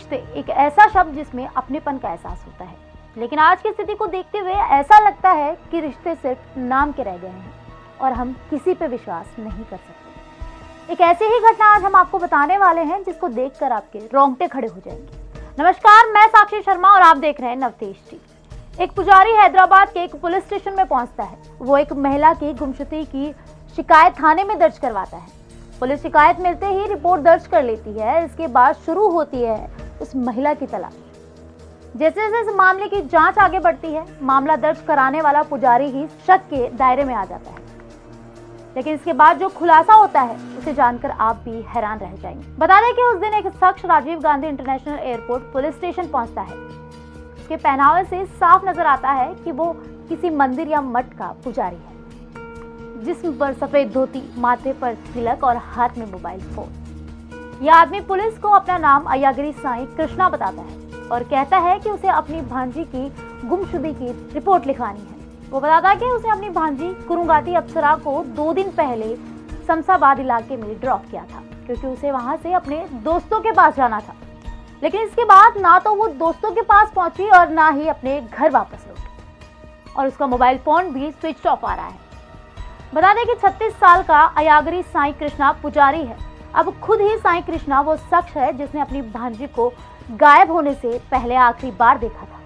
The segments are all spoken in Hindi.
रिश्ते एक ऐसा शब्द जिसमें अपनेपन का एहसास होता है, लेकिन आज की स्थिति को देखते हुए ऐसा लगता है कि रिश्ते सिर्फ नाम के रह गए हैं और हम किसी पे विश्वास नहीं कर सकते। एक ऐसी ही घटना आज हम आपको बताने वाले हैं जिसको देखकर आपके रोंगटे खड़े हो जाएंगे। नमस्कार, मैं साक्षी शर्मा और आप देख रहे हैं नवतेज टीवी। एक पुजारी हैदराबाद के एक पुलिस स्टेशन में पहुंचता है। वो एक महिला की गुमशुदगी की शिकायत थाने में दर्ज करवाता है। पुलिस शिकायत मिलते ही रिपोर्ट दर्ज कर लेती है। इसके बाद शुरू होती है उस महिला की तलाश। जैसे जैसे इस मामले की जांच आगे बढ़ती है, मामला दर्ज कराने वाला पुजारी ही शक के दायरे में आ जाता है। लेकिन इसके बाद जो खुलासा होता है उसे जानकर आप भी हैरान रह जाएंगे। बता दें कि उस दिन एक शख्स Rajiv Gandhi international airport police station पहुंचता है। उसके पहनावे से साफ नजर आता है कि वो किसी मंदिर या मठ का पुजारी है। जिस्म पर सफेद धोती, माथे पर तिलक और हाथ में मोबाइल फोन। यह आदमी पुलिस को अपना नाम अय्यागिरी साईं कृष्णा बताता है और कहता है कि उसे अपनी भांजी की गुमशुदगी की रिपोर्ट लिखवानी है। वो बताता है कि उसे अपनी भांजी कुरुंगाती अप्सरा को 2 दिन पहले शमशाबाद इलाके में ड्रॉप किया था, क्योंकि उसे वहां से अपने दोस्तों के पास जाना था। लेकिन इसके बाद ना तो वो दोस्तों के पास पहुंची और ना ही अपने घर वापस लौटी, और उसका मोबाइल फोन भी स्विच ऑफ आ रहा है। बता दें कि 36 साल का अय्यागिरी साईं कृष्णा पुजारी है। अब खुद ही साईं कृष्णा वो शख्स है जिसने अपनी भांजी को गायब होने से पहले आखिरी बार देखा था।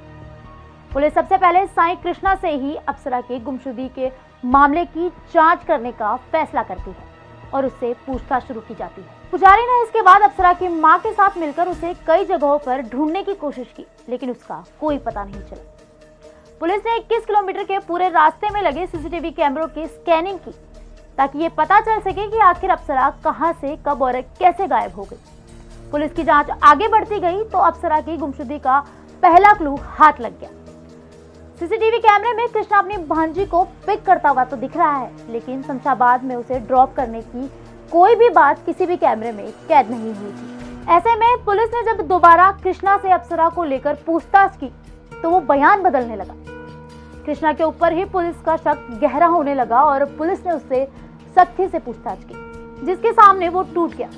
पुलिस सबसे पहले साईं कृष्णा से ही अप्सरा की गुमशुदगी के मामले की जांच करने का फैसला करती है और उससे पूछताछ शुरू की जाती है। पुजारी ने इसके बाद अप्सरा की मां के साथ मिलकर उसे कई जगहों पर ढूंढने की कोशिश की, लेकिन उसका कोई पता नहीं चला। पुलिस ने 21 किलोमीटर के पूरे रास्ते में लगे सीसीटीवी कैमरों की स्कैनिंग की, ताकि ये पता चल सके कि आखिर अप्सरा कहां से, कब और कैसे गायब हो गई। पुलिस की जांच आगे बढ़ती गई तो अप्सरा की गुमशुदगी का पहला क्लू हाथ लग गया। सीसीटीवी कैमरे में कृष्णा अपनी भांजी को पिक करता हुआ तो दिख रहा है, लेकिन शमशाबाद में उसे ड्रॉप करने की कोई भी बात किसी भी कैमरे में कैद नहीं हुई थी। ऐसे में पुलिस ने जब दोबारा कृष्णा से अप्सरा को लेकर पूछताछ की तो वो बयान बदलने लगा। कृष्णा के ऊपर ही पुलिस का शक गहरा होने लगा और पुलिस ने उससे सख्ती से पूछताछ की, जिसके सामने वो टूट गया।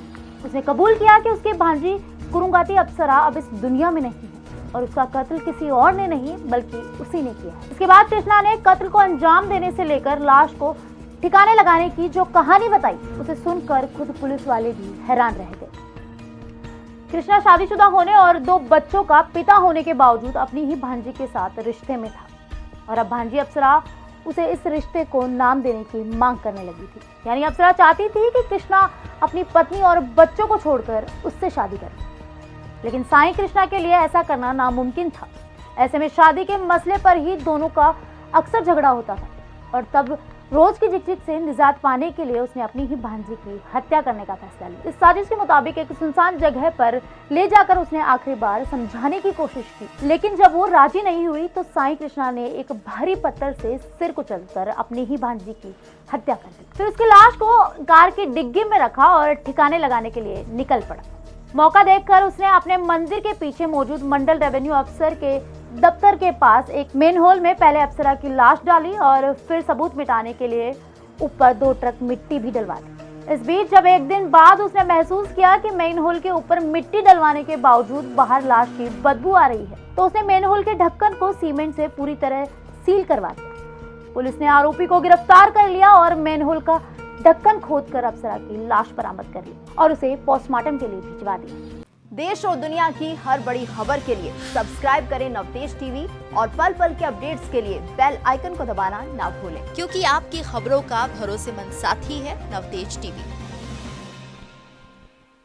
उसने कबूल किया कि उसकी भांजी कुरुंगाती अप्सरा अब इस दुनिया में नहीं है और उसका कत्ल किसी और ने नहीं बल्कि उसी ने किया है। इसके बाद कृष्णा ने कत्ल को अंजाम देने से लेकर लाश को ठिकाने लगाने की जो कहानी बताई, उसे सुनकर खुद पुलिस वाले भी हैरान रह गए। कृष्णा शादीशुदा होने और 2 बच्चों का पिता होने के बावजूद अपनी ही भांजी के साथ रिश्ते में था, और अब भांजी अप्सरा उसे इस रिश्ते को नाम देने की मांग करने लगी थी। यानी अप्सरा चाहती थी कि कृष्णा अपनी पत्नी और बच्चों को छोड़कर उससे शादी करे, लेकिन साईं कृष्णा के लिए ऐसा करना नामुमकिन था। ऐसे में शादी के मसले पर ही दोनों का अक्सर झगड़ा होता था, और तब रोज की झिकझिक से निजात पाने के लिए उसने अपनी ही भांजी की हत्या करने का फैसला लिया। इस साजिश के मुताबिक एक सुनसान जगह पर ले जाकर उसने आखिरी बार समझाने की कोशिश की, लेकिन जब वो राजी नहीं हुई तो साईं कृष्णा ने एक भारी पत्थर से सिर कुचलकर अपनी ही भांजी की हत्या कर दी। फिर उसकी लाश को कार की डिग्गी में रखा और ठिकाने लगाने के लिए निकल पड़ा। मौका देखकर उसने अपने मंदिर के पीछे मौजूद मंडल रेवेन्यू अफसर के दफ्तर के पास एक मेन होल में पहले अप्सरा की लाश डाली और फिर सबूत मिटाने के लिए ऊपर 2 ट्रक मिट्टी भी डलवा दी। इस बीच जब एक दिन बाद उसने महसूस किया कि मेन होल के ऊपर मिट्टी डलवाने के बावजूद बाहर लाश की बदबू आ रही है, तो उसने मेन होल के ढक्कन को सीमेंट से पूरी तरह सील करवा दिया। पुलिस ने आरोपी को गिरफ्तार कर लिया और मेन होल का ढक्कन खोदकर अप्सरा की लाश बरामद कर ली और उसे पोस्टमार्टम के लिए भिजवा दिया। देश और दुनिया की हर बड़ी खबर के लिए सब्सक्राइब करें नवतेज टीवी और पल पल के अपडेट्स के लिए बेल आइकन को दबाना ना भूलें, क्योंकि आपकी खबरों का भरोसेमंद साथी है नवतेज टीवी।